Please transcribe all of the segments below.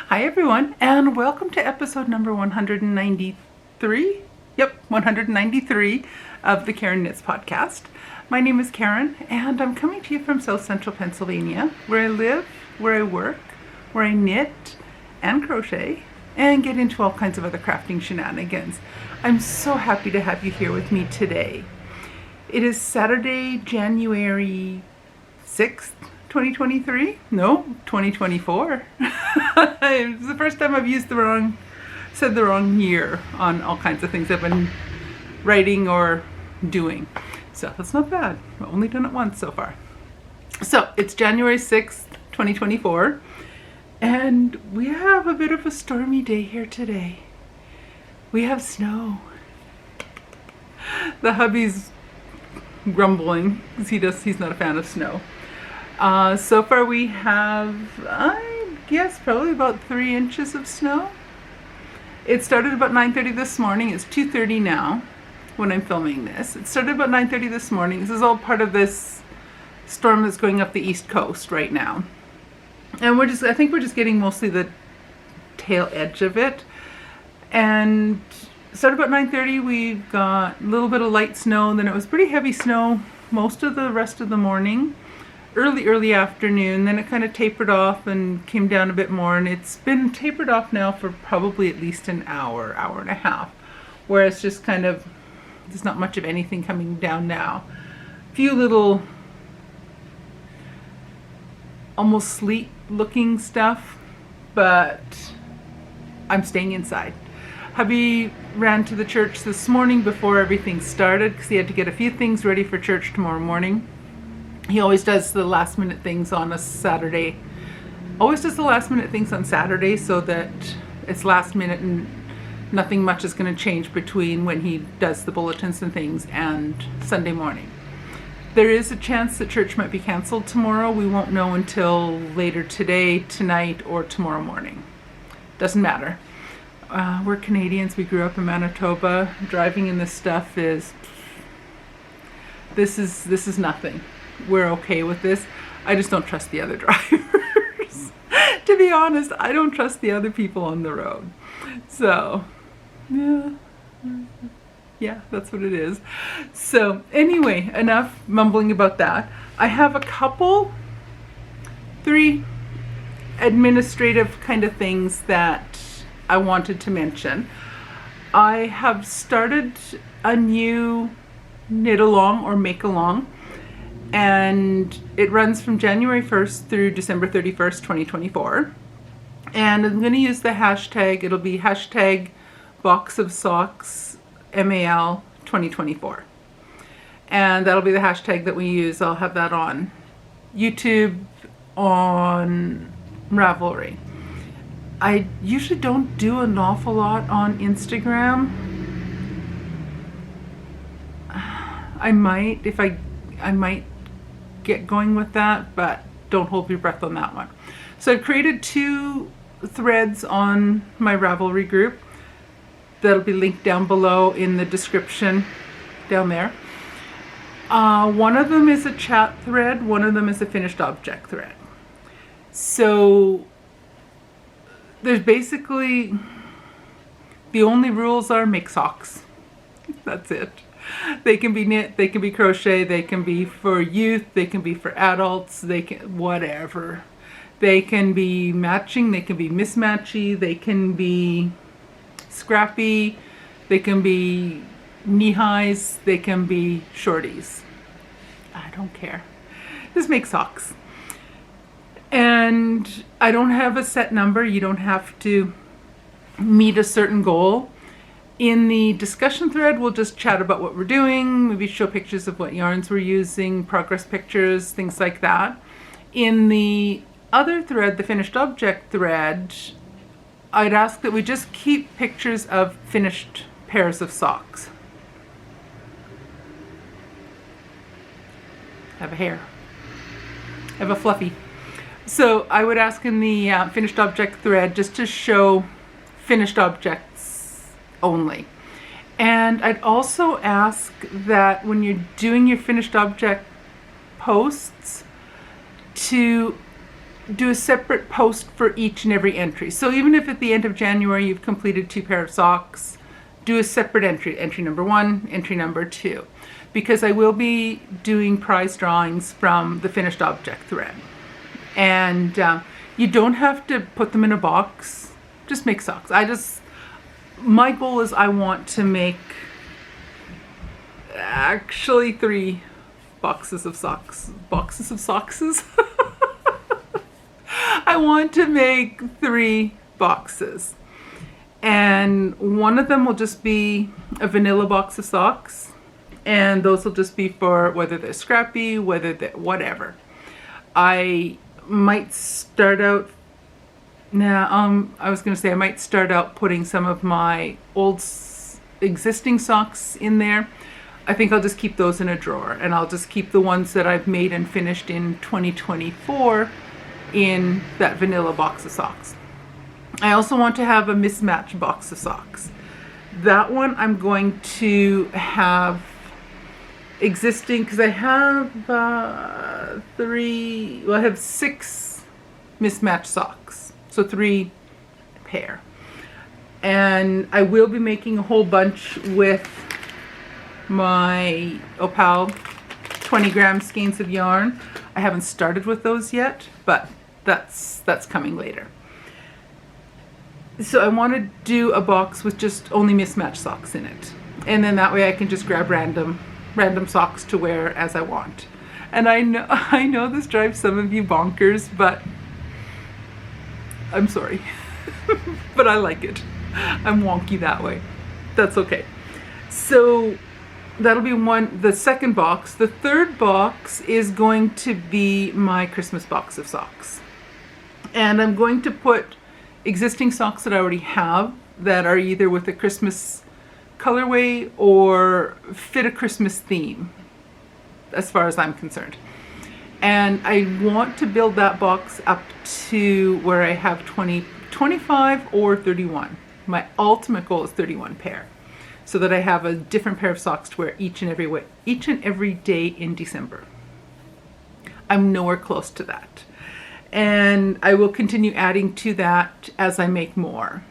Hi everyone, and welcome to episode number 193. Yep, 193 of the Karen Knits podcast. My name is Karen, and I'm coming to you from South Central Pennsylvania, where I live, where I work, where I knit and crochet, and get into all kinds of other crafting shenanigans. I'm so happy to have you here with me today. It is Saturday, January 6th, 2023? No, 2024. It's the first time I've said the wrong year on all kinds of things I've been writing or doing. So that's not bad. I've only done it once so far. So it's January 6th, 2024. And we have a bit of a stormy day here today. We have snow. The hubby's grumbling because he's not a fan of snow. So far we have, I guess, probably about 3 inches of snow. It started about 9:30 this morning. It's 2:30 now when I'm filming this. It started about 9:30 this morning. This is all part of this storm that's going up the East Coast right now. And I think we're just getting mostly the tail edge of it. And started about 9:30, we've got a little bit of light snow, and then it was pretty heavy snow most of the rest of the morning. Early afternoon, then it kind of tapered off and came down a bit more, and it's been tapered off now for probably at least an hour and a half, where it's just kind of, there's not much of anything coming down now. A few little almost sleet looking stuff, but I'm staying inside. Hubby ran to the church this morning before everything started because he had to get a few things ready for church tomorrow morning. He always does the last minute things on a Saturday. Always does the last minute things on Saturday so that it's last minute and nothing much is going to change between when he does the bulletins and things and Sunday morning. There is a chance that church might be canceled tomorrow. We won't know until later today, tonight, or tomorrow morning. Doesn't matter. We're Canadians. We grew up in Manitoba. Driving in this stuff is nothing. We're okay with this. I just don't trust the other drivers. To be honest, I don't trust the other people on the road. So, yeah, that's what it is. So anyway, enough mumbling about that. I have three administrative kind of things that I wanted to mention. I have started a new knit along or make along, and it runs from January 1st through December 31st, 2024. And I'm going to use the hashtag, it'll be hashtag box of socks MAL 2024. And that'll be the hashtag that we use. I'll have that on YouTube, on Ravelry. I usually don't do an awful lot on Instagram. I might get going with that, but don't hold your breath on that one. So I've created 2 threads on my Ravelry group. That'll be linked down below in the description down there. One of them is a chat thread, one of them is a finished object thread. So there's basically, the only rules are make socks. That's it. They can be knit, they can be crochet, they can be for youth, they can be for adults, they can, whatever. They can be matching, they can be mismatchy, they can be scrappy, they can be knee-highs, they can be shorties. I don't care. Just make socks. And I don't have a set number. You don't have to meet a certain goal. In the discussion thread, we'll just chat about what we're doing, maybe show pictures of what yarns we're using, progress pictures, things like that. In the other thread, the finished object thread, I'd ask that we just keep pictures of finished pairs of socks. I have a hair. I have a fluffy. So I would ask in the finished object thread just to show finished objects only. And I'd also ask that when you're doing your finished object posts to do a separate post for each and every entry. So even if at the end of January you've completed 2 pair of socks, do a separate entry, entry number 1, entry number 2, because I will be doing prize drawings from the finished object thread. And you don't have to put them in a box, just make socks. My goal is I want to make actually 3 boxes of socks. Boxes of sockses? I want to make 3 boxes. And one of them will just be a vanilla box of socks. And those will just be for whether they're scrappy, whether they're whatever. I might start out I was going to say I might start out putting some of my old existing socks in there. I think I'll just keep those in a drawer, and I'll just keep the ones that I've made and finished in 2024 in that vanilla box of socks. I also want to have a mismatch box of socks. That one I'm going to have existing, because I have I have 6 mismatched socks, so 3 pair. And I will be making a whole bunch with my Opal 20-gram skeins of yarn. I haven't started with those yet, but that's coming later. So I want to do a box with just only mismatched socks in it, and then that way I can just grab random socks to wear as I want. And I know this drives some of you bonkers, but I'm sorry. But I like it. I'm wonky that way. That's okay. So that'll be the second box. The third box is going to be my Christmas box of socks. And I'm going to put existing socks that I already have that are either with a Christmas colorway or fit a Christmas theme, as far as I'm concerned. And I want to build that box up to where I have 25 or 31. My ultimate goal is 31 pair, so that I have a different pair of socks to wear each and every day in December. I'm nowhere close to that. And I will continue adding to that as I make more.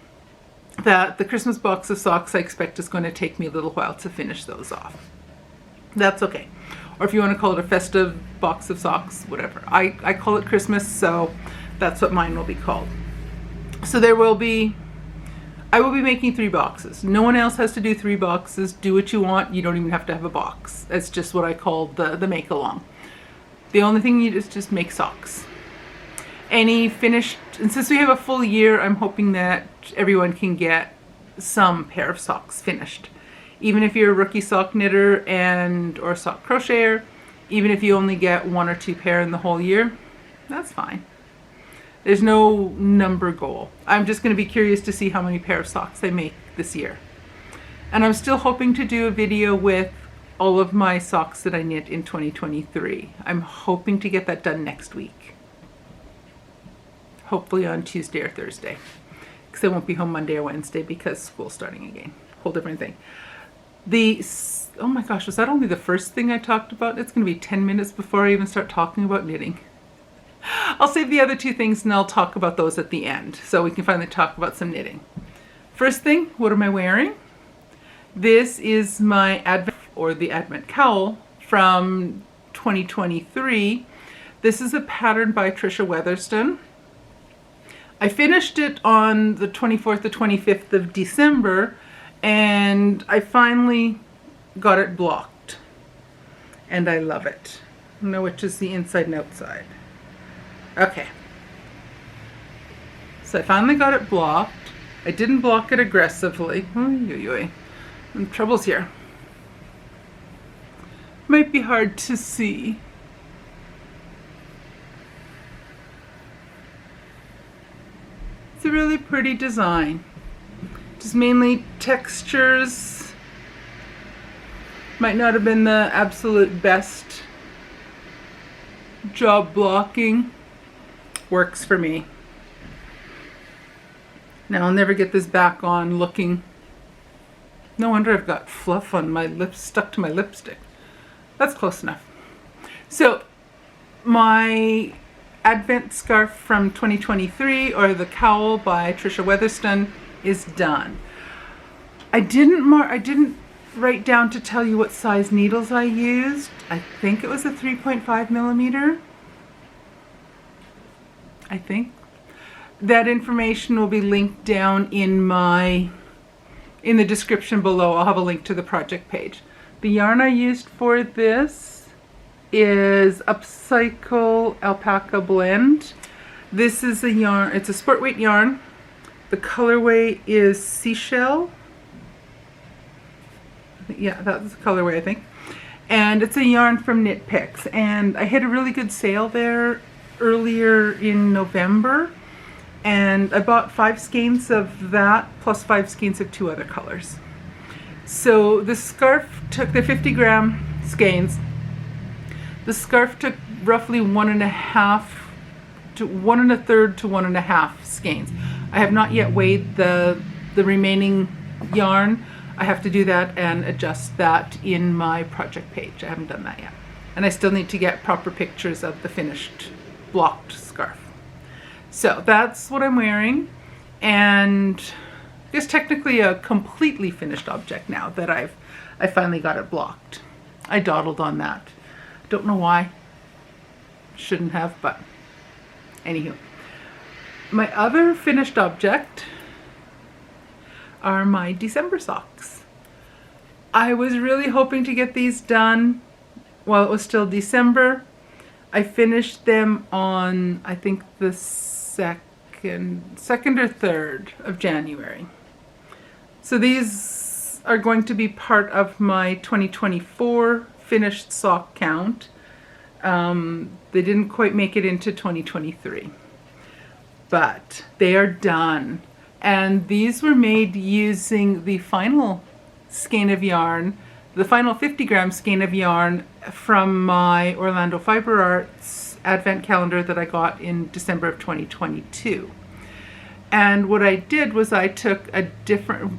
The Christmas box of socks I expect is going to take me a little while to finish those off. That's okay. Or if you want to call it a festive box of socks, whatever. I call it Christmas, so that's what mine will be called. So I will be making 3 boxes. No one else has to do 3 boxes. Do what you want. You don't even have to have a box. That's just what I call the make along. The only thing you do is just make socks. Any finished, and since we have a full year, I'm hoping that everyone can get some pair of socks finished. Even if you're a rookie sock knitter or sock crocheter, even if you only get 1 or 2 pair in the whole year, that's fine. There's no number goal. I'm just going to be curious to see how many pair of socks I make this year. And I'm still hoping to do a video with all of my socks that I knit in 2023. I'm hoping to get that done next week. Hopefully on Tuesday or Thursday, because I won't be home Monday or Wednesday because school's starting again. Whole different thing. Oh my gosh, was that only the first thing I talked about? It's going to be 10 minutes before I even start talking about knitting. I'll save the other 2 things and I'll talk about those at the end, so we can finally talk about some knitting. First thing, what am I wearing? This is my Advent cowl from 2023. This is a pattern by Trisha Weatherston. I finished it on the 24th to 25th of December, and I finally got it blocked. And I love it. I know which is the inside and outside. Okay. So I finally got it blocked. I didn't block it aggressively. Trouble's here. Might be hard to see. It's a really pretty design. Just mainly textures. Might not have been the absolute best job blocking. Works for me. Now I'll never get this back on looking. No wonder I've got fluff on my lips, stuck to my lipstick. That's close enough. So my Advent scarf from 2023, or the cowl by Trisha Weatherston, is done. I didn't write down to tell you what size needles I used. I think it was a 3.5 millimeter. I think. That information will be linked down in the description below. I'll have a link to the project page. The yarn I used for this is Upcycle Alpaca Blend. This is a yarn, it's a sport weight yarn. The colorway is Seashell. Yeah, that's the colorway, I think. And it's a yarn from Knit Picks. And I hit a really good sale there earlier in November. And I bought 5 skeins of that plus 5 skeins of 2 other colors. So the scarf took the 50-gram skeins. The scarf took roughly 1.5 to 1 1/3 to 1.5 skeins. I have not yet weighed the remaining yarn. I have to do that and adjust that in my project page. I haven't done that yet. And I still need to get proper pictures of the finished blocked scarf. So that's what I'm wearing, and it's technically a completely finished object now that I finally got it blocked. I dawdled on that. Don't know why. Shouldn't have, but anywho. My other finished object are my December socks. I was really hoping to get these done while it was still December. I finished them on, I think, the second or 3rd of January. So these are going to be part of my 2024 finished sock count. They didn't quite make it into 2023, but they are done. And these were made using the final skein of yarn, the final 50-gram skein of yarn from my Orlando Fiber Arts Advent calendar that I got in December of 2022. And what I did was I took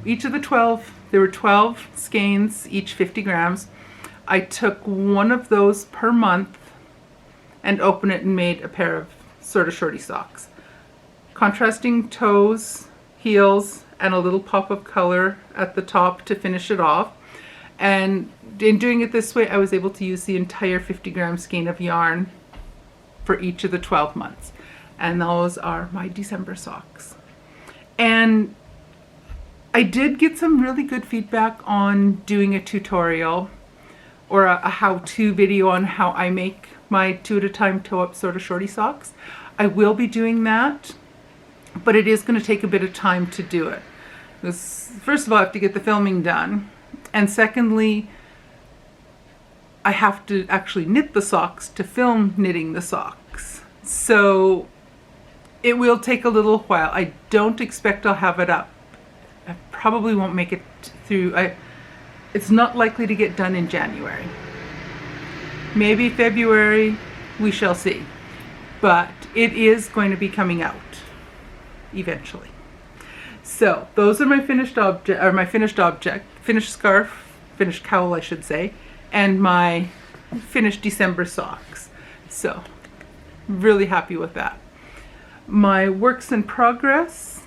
each of the 12, there were 12 skeins, each 50 grams. I took one of those per month and opened it and made a pair of sort of shorty socks. Contrasting toes, heels, and a little pop of color at the top to finish it off. And in doing it this way, I was able to use the entire 50-gram skein of yarn for each of the 12 months. And those are my December socks. And I did get some really good feedback on doing a tutorial or a how-to video on how I make my 2 at a time toe-up sort of shorty socks. I will be doing that, but it is going to take a bit of time to do it. First of all, I have to get the filming done, and secondly, I have to actually knit the socks to film knitting the socks. So it will take a little while. I don't expect I'll have it up. I probably won't make it through. It's not likely to get done in January. Maybe February, we shall see. But it is going to be coming out eventually. So those are my finished object, or my finished scarf, finished cowl I should say, and my finished December socks. So really happy with that. My works in progress,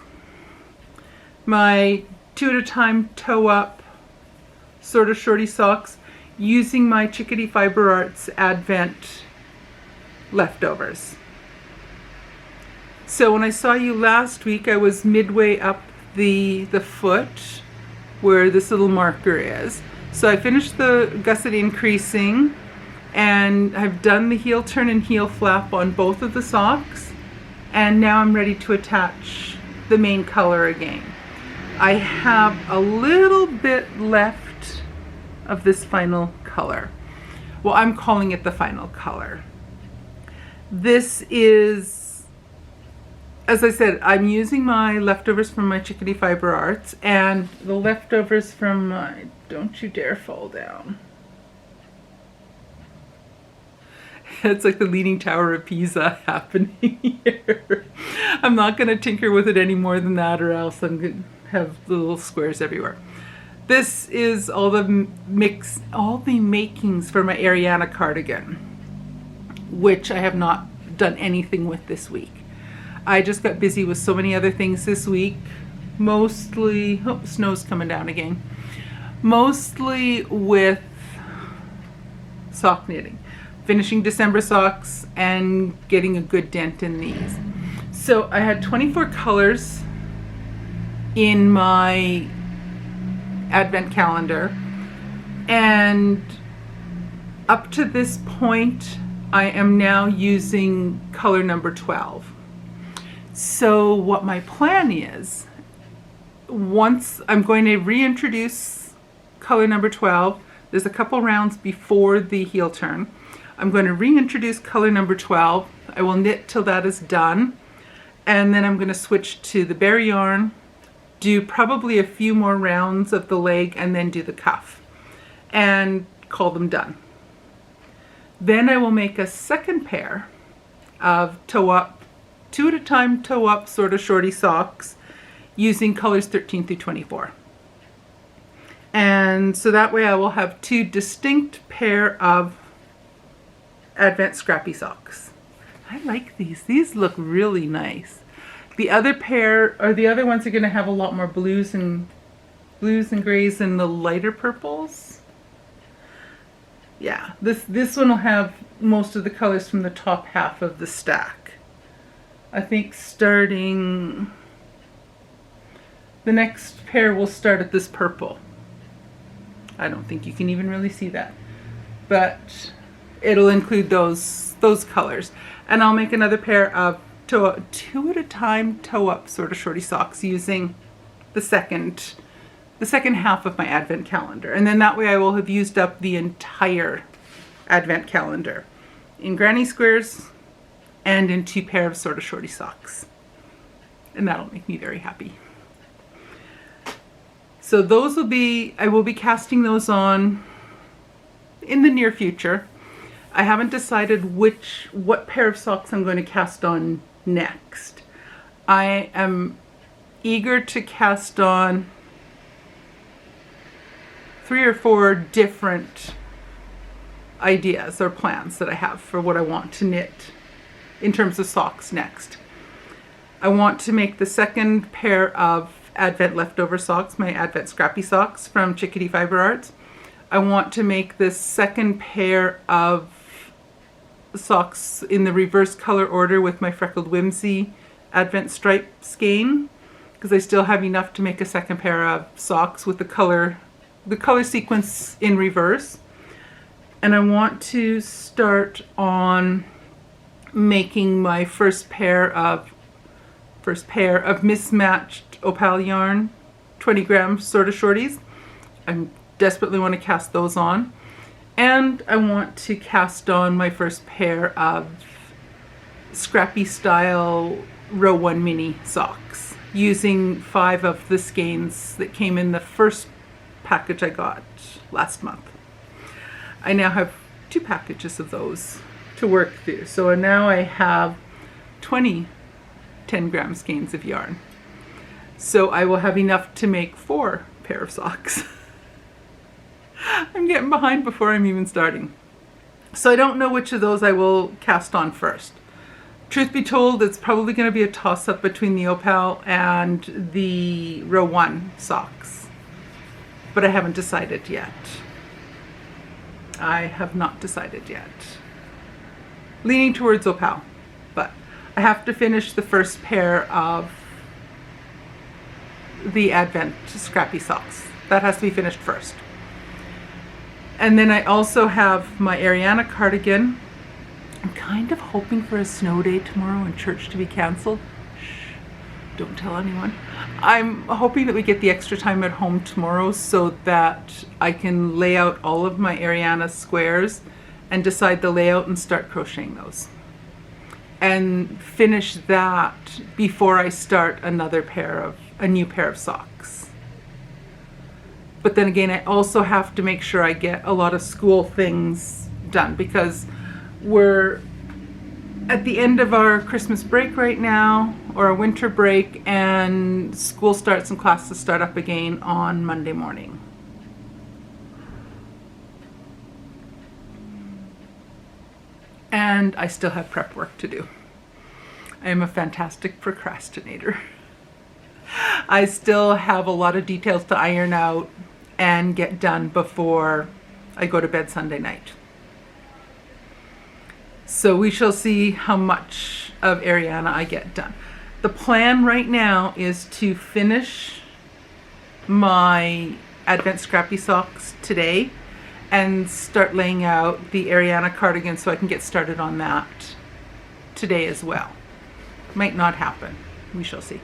my 2 at a time toe up sort of shorty socks using my Chickadee Fiber Arts Advent leftovers. So when I saw you last week, I was midway up the foot where this little marker is. So I finished the gusset increasing, and I've done the heel turn and heel flap on both of the socks, and now I'm ready to attach the main color again. I have a little bit left of this final color. Well, I'm calling it the final color. This is, as I said, I'm using my leftovers from my Chickadee Fiber Arts and the leftovers from my, don't you dare fall down. It's like the Leaning Tower of Pisa happening here. I'm not going to tinker with it any more than that, or else I'm going to have little squares everywhere. This is all the makings for my Ariana cardigan, which I have not done anything with this week. I just got busy with so many other things this week. Mostly, oh, snow's coming down again. Mostly with sock knitting. Finishing December socks and getting a good dent in these. So I had 24 colors in my advent calendar, and up to this point I am now using color number 12. So what my plan is, once I'm going to reintroduce color number 12, there's a couple rounds before the heel turn. I'm going to reintroduce color number 12. I will knit till that is done, and then I'm going to switch to the bare yarn, do probably a few more rounds of the leg, and then do the cuff and call them done. Then I will make a second pair of toe up, 2 at a time toe up sort of shorty socks using colors 13 through 24. And so that way I will have 2 distinct pair of Advent scrappy socks. I like these. These look really nice. The other pair, or the other ones, are going to have a lot more blues and grays and the lighter purples. Yeah, this one will have most of the colors from the top half of the stack. I think starting, the next pair will start at this purple. I don't think you can even really see that, but it'll include those colors. And I'll make another pair of 2 at a time toe up sort of shorty socks using the second half of my advent calendar. And then that way I will have used up the entire advent calendar in granny squares and in 2 pair of sort of shorty socks. And that'll make me very happy. So those will be, I will be casting those on in the near future. I haven't decided what pair of socks I'm going to cast on next. I am eager to cast on 3 or 4 different ideas or plans that I have for what I want to knit in terms of socks next. I want to make the second pair of Advent leftover socks, my Advent scrappy socks from Chickadee Fiber Arts. I want to make this second pair of socks in the reverse color order with my Freckled Whimsy Advent stripe skein, because I still have enough to make a second pair of socks with the color sequence in reverse. And I want to start on making my first pair of mismatched opal yarn, 20 gram sort of shorties. I desperately want to cast those on. And I want to cast on my first pair of scrappy style row 1 mini socks using 5 of the skeins that came in the first package I got last month. I now have 2 packages of those to work through. So now I have 20 10 gram skeins of yarn. So I will have enough to make 4 pair of socks. I'm getting behind before I'm even starting. So I don't know which of those I will cast on first. Truth be told, it's probably going to be a toss-up between the opal and the row 1 socks. But I haven't decided yet. I have not decided yet. Leaning towards opal, but I have to finish the first pair of the Advent scrappy socks. That has to be finished first. And then I also have my Ariana cardigan. I'm kind of hoping for a snow day tomorrow and church to be canceled. Shh, don't tell anyone. I'm hoping that we get the extra time at home tomorrow so that I can lay out all of my Ariana squares and decide the layout and start crocheting those. And finish that before I start a new pair of socks. But then again, I also have to make sure I get a lot of school things done because we're at the end of our Christmas break right now, or our winter break, and school starts and classes start up again on Monday morning. and I still have prep work to do. I am a fantastic procrastinator. I still have a lot of details to iron out and get done before I go to bed Sunday night. So we shall see how much of Ariana I get done. The plan right now is to finish my Advent Scrappy Socks today and start laying out the Ariana cardigan so I can get started on that today as well. Might not happen. We shall see.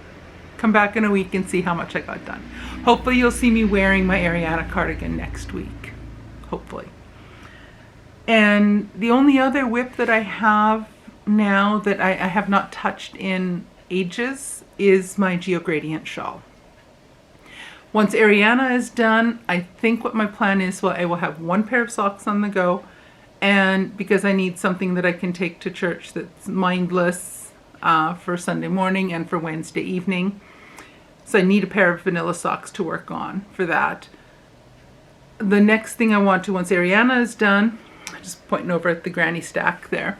Come back in a week and see how much I got done. Hopefully you'll see me wearing my Ariana cardigan next week. Hopefully. And the only other whip that I have now that I have not touched in ages is my Geogradient shawl. Once Ariana is done, I think what my plan is, well, I will have one pair of socks on the go, and because I need something that I can take to church that's mindless for Sunday morning and for Wednesday evening. So I need a pair of vanilla socks to work on for that. The next thing I want to, once Ariana is done, just pointing over at the granny stack there.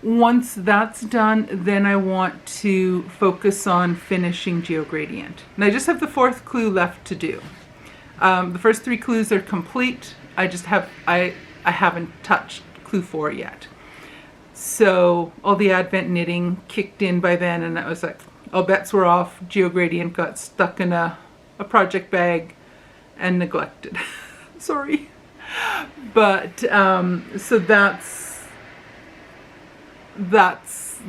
Once that's done, then I want to focus on finishing Geogradient. And I just have the 4th clue left to do. The first 3 clues are complete. I haven't touched clue 4 yet. So all the Advent knitting kicked in by then, and I was like, all bets were off. Geogradient got stuck in a project bag and neglected. Sorry. But so that's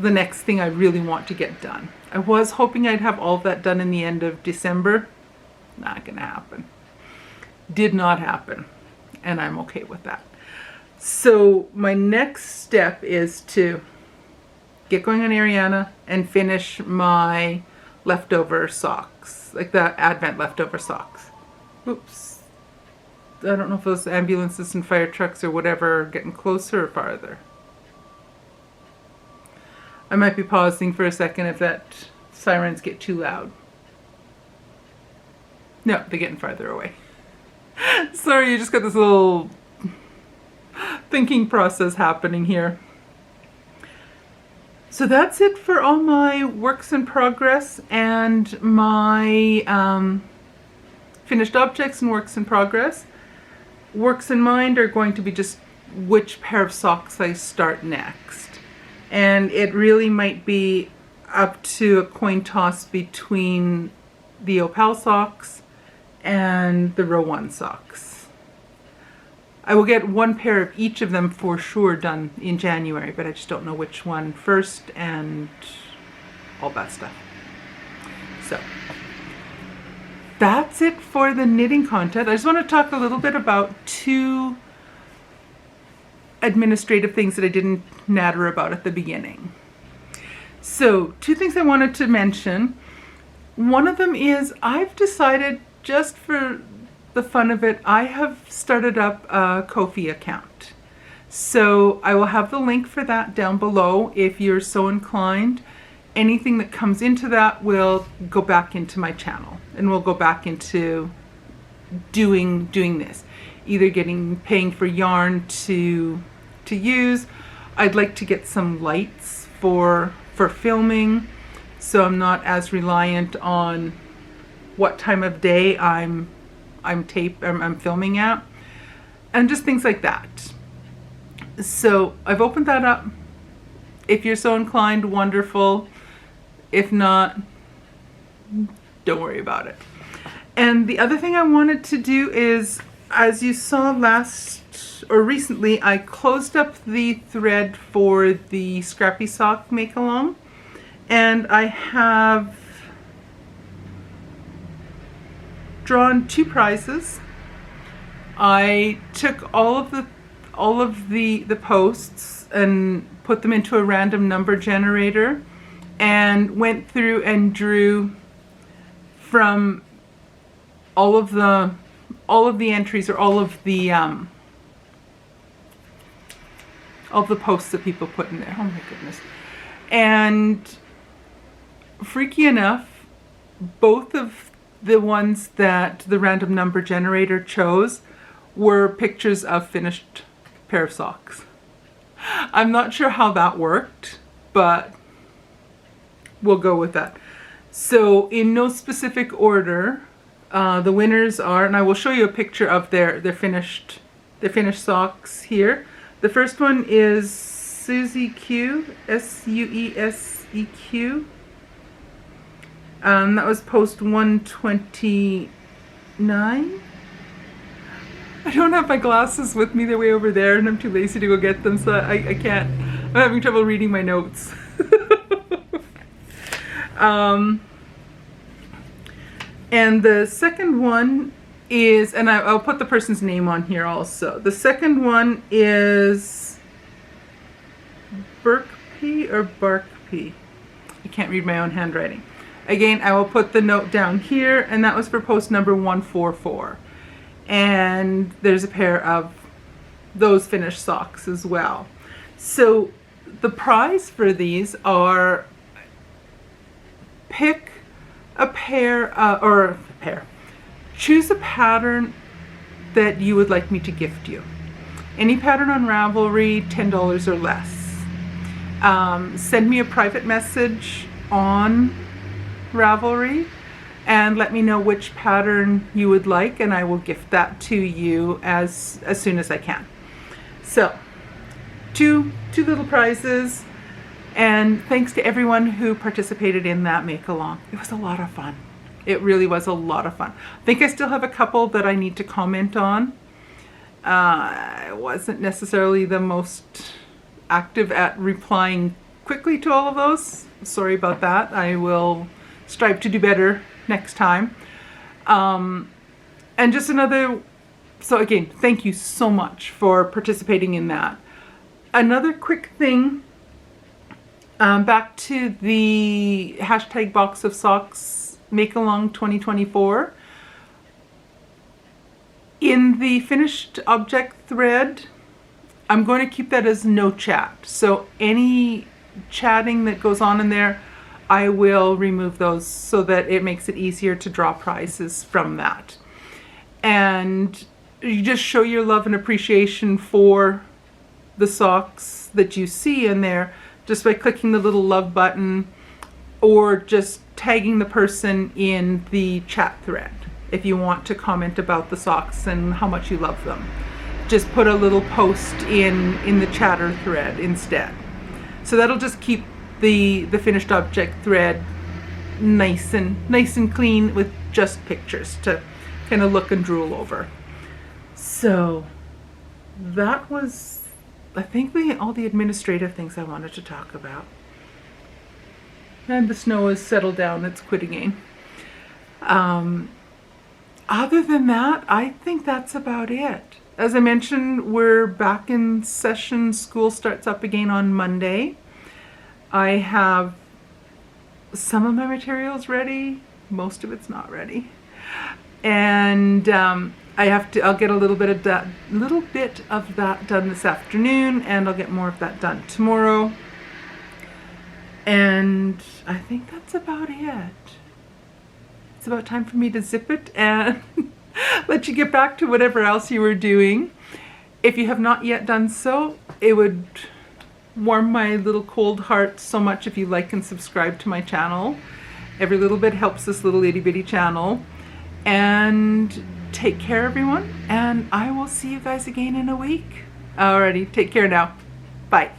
the next thing I really want to get done. I was hoping I'd have all of that done in the end of December. Not gonna happen. Did not happen, and I'm okay with that. So my next step is to get going on Ariana and finish my leftover socks, like the Advent leftover socks. Oops. I don't know if those ambulances and fire trucks or whatever are getting closer or farther. I might be pausing for a second if that sirens get too loud. No, they're getting farther away. Sorry, you just got this little thinking process happening here. So that's it for all my works in progress and my finished objects and works in progress. Works in mind are going to be just which pair of socks I start next. And it really might be up to a coin toss between the Opal socks and the Row 1 socks. I will get one pair of each of them for sure done in January, but I just don't know which one first and all that stuff. So that's it for the knitting content. I just want to talk a little bit about 2 administrative things that I didn't natter about at the beginning. So 2 things I wanted to mention. One of them is I've decided, just for the fun of it, I have started up a Ko-fi account. So I will have the link for that down below if you're so inclined. Anything that comes into that will go back into my channel, and we'll go back into doing this. Either paying for yarn to use. I'd like to get some lights for filming, so I'm not as reliant on what time of day I'm filming at, and just things like that. So I've opened that up. If you're so inclined, wonderful. If not, don't worry about it. And the other thing I wanted to do is, as you saw recently, I closed up the thread for the Scrappy Sock make-along, and I have drawn 2 prizes. I took all of the posts and put them into a random number generator and went through and drew from all of the entries, or all of the posts that people put in there. Oh my goodness. And freaky enough, both of the ones that the random number generator chose were pictures of finished pair of socks. I'm not sure how that worked, but we'll go with that. So in no specific order, the winners are, and I will show you a picture of their finished socks here. The first one is Susie Q, Sueseq. That was post 129. I don't have my glasses with me, they're way over there, and I'm too lazy to go get them, so I can't. I'm having trouble reading my notes. And the second one is, and I'll put the person's name on here also. The second one is Burkpe or Barkpe. I can't read my own handwriting. Again, I will put the note down here, and that was for post number 144. And there's a pair of those finished socks as well. So the prize for these are pick a pair, choose a pattern that you would like me to gift you. Any pattern on Ravelry, $10 or less. Send me a private message on Ravelry and let me know which pattern you would like, and I will gift that to you as soon as I can. So two little prizes, and thanks to everyone who participated in that make along. It was a lot of fun. It really was a lot of fun. I think I still have a couple that I need to comment on. I wasn't necessarily the most active at replying quickly to all of those. Sorry about that. I will strive to do better next time. And just another, so again, thank you so much for participating in that. Another quick thing, back to the hashtag box of socks make along 2024. In the finished object thread, I'm going to keep that as no chat. So any chatting that goes on in there, I will remove those so that it makes it easier to draw prizes from that. And you just show your love and appreciation for the socks that you see in there just by clicking the little love button or just tagging the person in the chat thread if you want to comment about the socks and how much you love them. Just put a little post in the chatter thread instead. So that'll just keep the finished object thread nice and clean with just pictures to kind of look and drool over. So that was, I think, all the administrative things I wanted to talk about. And the snow has settled down, it's quit again. Other than that, I think that's about it. As I mentioned, we're back in session. School starts up again on Monday. I have some of my materials ready. Most of it's not ready. And I'll get a little bit of that done this afternoon, and I'll get more of that done tomorrow. And I think that's about it. It's about time for me to zip it and let you get back to whatever else you were doing. If you have not yet done so, it would warm my little cold heart so much if you like and subscribe to my channel. Every little bit helps this little itty bitty channel. And take care, everyone, and I will see you guys again in a week. Alrighty, take care now. Bye.